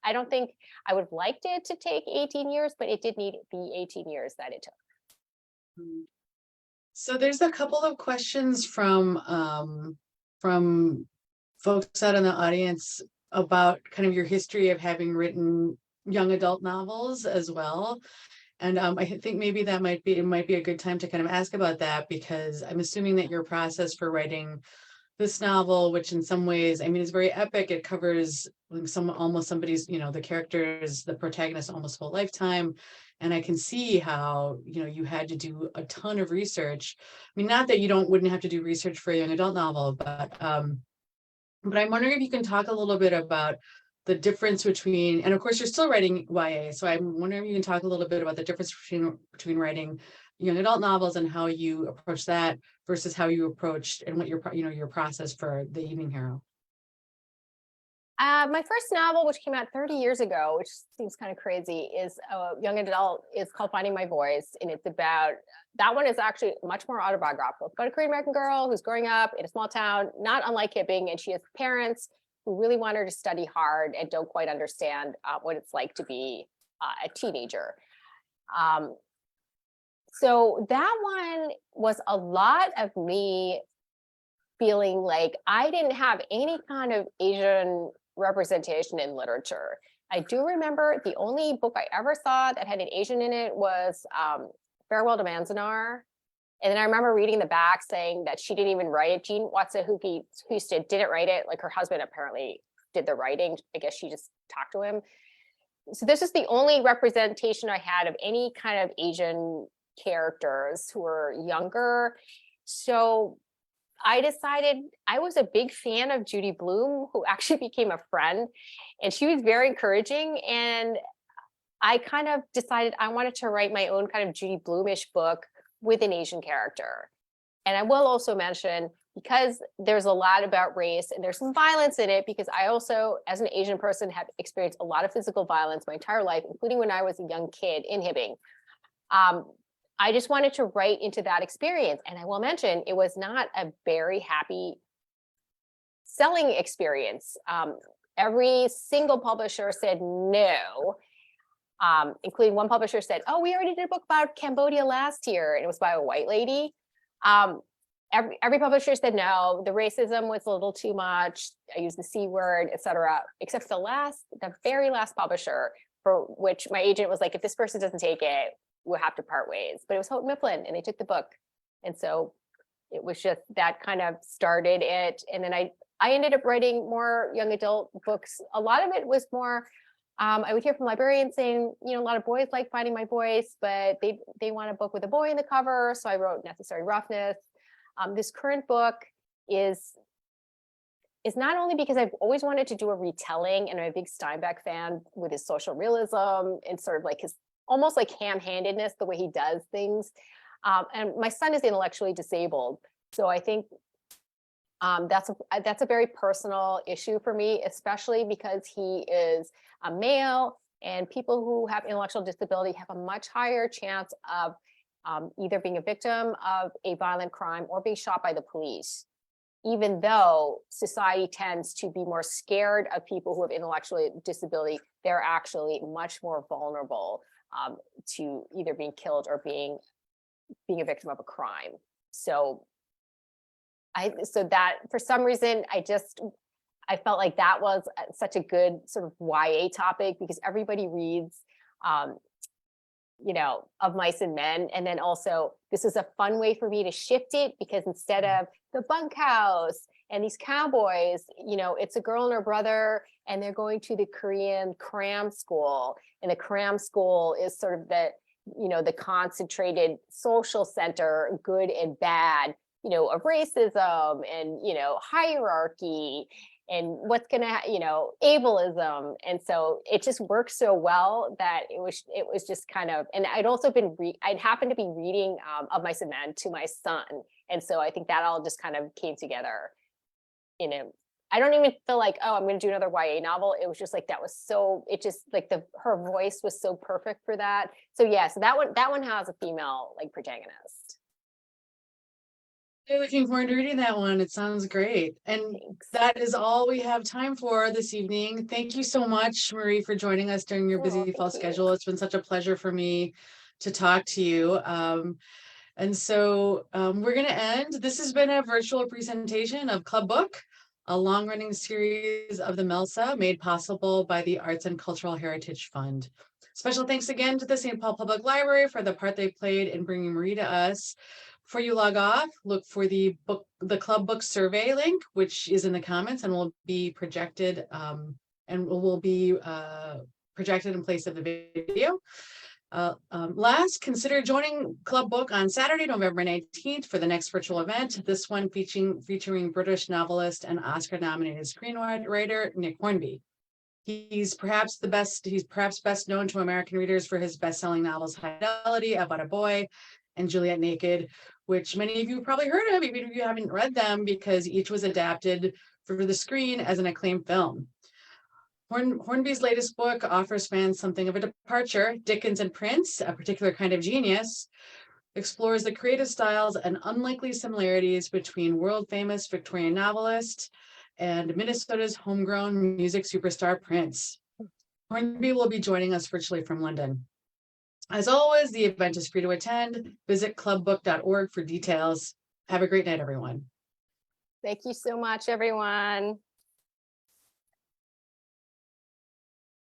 I don't think I would have liked it to take 18 years, but it did need the 18 years that it took. So there's a couple of questions from folks out in the audience about kind of your history of having written young adult novels as well. And I think maybe it might be a good time to kind of ask about that, because I'm assuming that your process for writing this novel, which in some ways, is very epic. It covers somebody's, the characters, the protagonist, almost whole lifetime. And I can see how, you had to do a ton of research. Not that you wouldn't have to do research for a young adult novel, but I'm wondering if you can talk a little bit about the difference between, and of course you're still writing YA, so I'm wondering if you can talk a little bit about the difference between writing young adult novels and how you approach that versus how you approached and what your process for The Evening Hero. My first novel, which came out 30 years ago, which seems kind of crazy, is a young adult. It's called Finding My Voice. And it's about, that one is actually much more autobiographical. It's about a Korean American girl who's growing up in a small town, not unlike Hibbing, and she has parents who really want her to study hard and don't quite understand what it's like to be a teenager. So that one was a lot of me feeling like I didn't have any kind of Asian representation in literature. I do remember the only book I ever saw that had an Asian in it was Farewell to Manzanar. And then I remember reading the back saying that she didn't even write it. Jean Watsa-Houston didn't write it. Like, her husband apparently did the writing. I guess she just talked to him. So this is the only representation I had of any kind of Asian characters who were younger. So I decided, I was a big fan of Judy Blume, who actually became a friend, and she was very encouraging. And I kind of decided I wanted to write my own kind of Judy Blume-ish book with an Asian character. And I will also mention, because there's a lot about race and there's some violence in it, because I also, as an Asian person, have experienced a lot of physical violence my entire life, including when I was a young kid in Hibbing. I just wanted to write into that experience. And I will mention, it was not a very happy selling experience. Every single publisher said no, including one publisher said, oh, we already did a book about Cambodia last year, and it was by a white lady. Every publisher said no, the racism was a little too much, I used the C word, etc. Except the very last publisher for which my agent was like, if this person doesn't take it, we'll have to part ways. But it was Houghton Mifflin, and they took the book. And so it was just that kind of started it. And then I ended up writing more young adult books. A lot of it was more, I would hear from librarians saying, you know, a lot of boys like Finding My Voice, but they want a book with a boy in the cover. So I wrote Necessary Roughness. This current book is not only because I've always wanted to do a retelling, and I'm a big Steinbeck fan with his social realism and sort of like his almost like ham-handedness, the way he does things. And my son is intellectually disabled. So I think that's a very personal issue for me, especially because he is a male, and people who have intellectual disability have a much higher chance of either being a victim of a violent crime or being shot by the police, even though society tends to be more scared of people who have intellectual disability. They're actually much more vulnerable to either being killed or being a victim of a crime. So that for some reason, I felt like that was such a good sort of YA topic, because everybody reads, you know, Of Mice and Men. And then also this is a fun way for me to shift it, because instead of the bunkhouse and these cowboys, you know, it's a girl and her brother, and they're going to the Korean cram school. And the cram school is sort of the, you know, the concentrated social center, good and bad, you know, of racism and, you know, hierarchy and what's gonna, you know, ableism. And so it just works so well that it was just kind of, and I'd also I'd happened to be reading Of Mice and Men to my son. And so I think that all just kind of came together in a, I don't even feel like, oh, I'm going to do another YA novel. It was just like, that was so, it just like her voice was so perfect for that. So yeah, so that one has a female like protagonist. I'm looking forward to reading that one. It sounds great. And Thanks. that is all we have time for this evening. Thank you so much, Marie, for joining us during your busy fall schedule. It's been such a pleasure for me to talk to you. And so we're going to end. This has been a virtual presentation of Club Book, a long-running series of the MELSA made possible by the Arts and Cultural Heritage Fund. Special thanks again to the St. Paul Public Library for the part they played in bringing Marie to us. Before you log off, look for the Club Book survey link, which is in the comments and will be projected projected in place of the video. Last, consider joining Club Book on Saturday, November 19th for the next virtual event. This one featuring British novelist and Oscar-nominated screenwriter Nick Hornby. He's perhaps best known to American readers for his best-selling novels High Fidelity, About a Boy, and Juliet Naked, which many of you have probably heard of, even if you haven't read them, because each was adapted for the screen as an acclaimed film. Hornby's latest book offers fans something of a departure. Dickens and Prince, a particular kind of genius, explores the creative styles and unlikely similarities between world-famous Victorian novelist and Minnesota's homegrown music superstar Prince. Hornby will be joining us virtually from London. As always, the event is free to attend. Visit clubbook.org for details. Have a great night, everyone. Thank you so much, everyone.